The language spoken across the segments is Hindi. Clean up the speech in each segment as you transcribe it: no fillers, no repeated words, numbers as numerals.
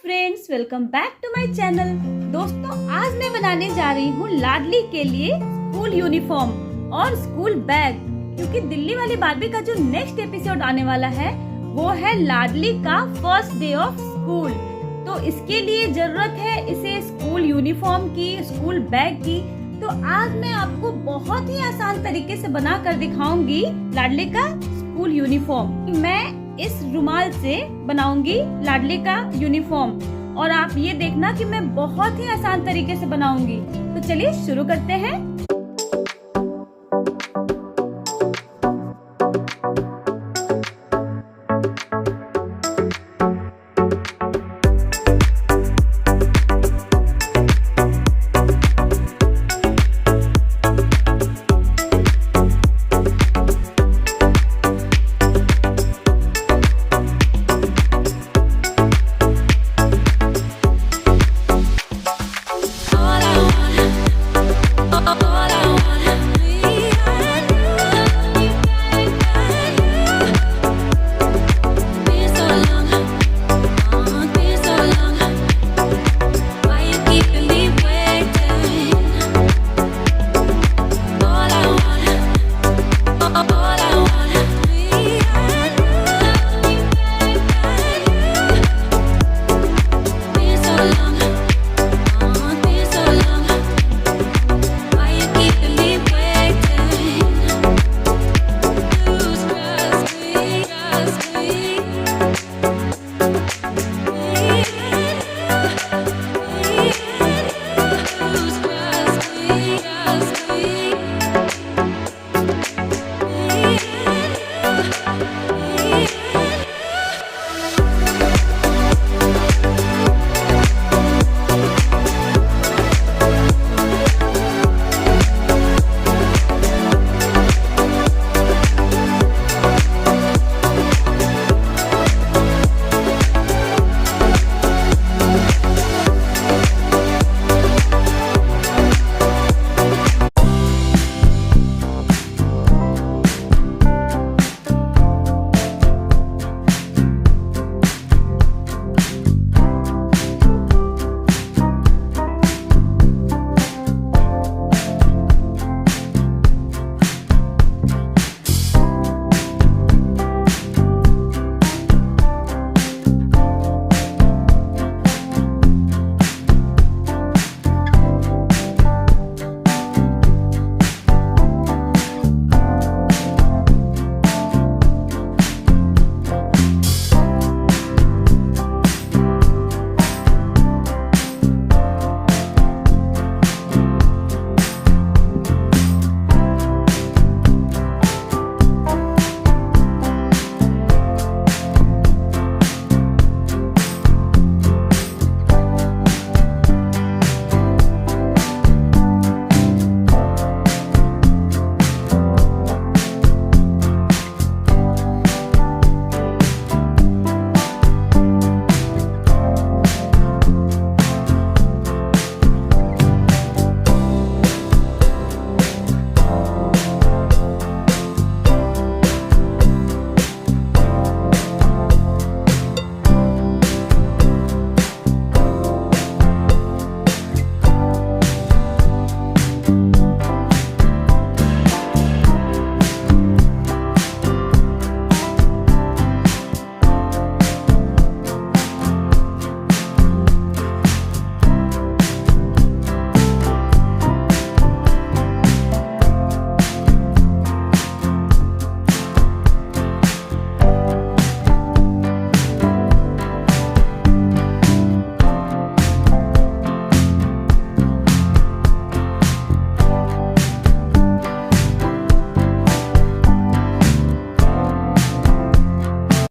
Friends, welcome back to my channel. दोस्तों, आज मैं बनाने जा रही हूँ लाडली के लिए स्कूल यूनिफॉर्म और स्कूल बैग, क्योंकि दिल्ली वाली बार्बी का जो नेक्स्ट एपिसोड आने वाला है वो है लाडली का फर्स्ट डे ऑफ स्कूल। तो इसके लिए जरूरत है इसे स्कूल यूनिफॉर्म की, स्कूल बैग की। तो आज मैं आपको बहुत ही आसान तरीके से बना कर दिखाऊंगी लाडली का स्कूल यूनिफॉर्म। मैं इस रुमाल से बनाऊंगी लाडली का यूनिफॉर्म और आप ये देखना कि मैं बहुत ही आसान तरीके से बनाऊंगी। तो चलिए शुरू करते हैं।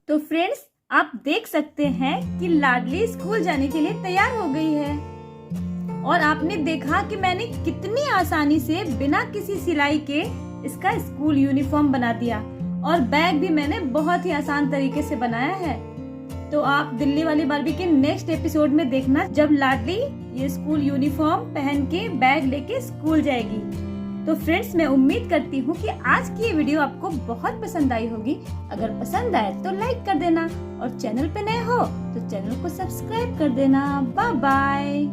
तो फ्रेंड्स, आप देख सकते हैं कि लाडली स्कूल जाने के लिए तैयार हो गई है और आपने देखा कि मैंने कितनी आसानी से बिना किसी सिलाई के इसका स्कूल यूनिफॉर्म बना दिया और बैग भी मैंने बहुत ही आसान तरीके से बनाया है। तो आप दिल्ली वाली बार्बी के नेक्स्ट एपिसोड में देखना, जब लाडली ये स्कूल यूनिफॉर्म पहन के बैग लेके स्कूल जाएगी। तो फ्रेंड्स, मैं उम्मीद करती हूँ कि आज की ये वीडियो आपको बहुत पसंद आई होगी। अगर पसंद आए तो लाइक कर देना और चैनल पे नए हो तो चैनल को सब्सक्राइब कर देना। Bye bye.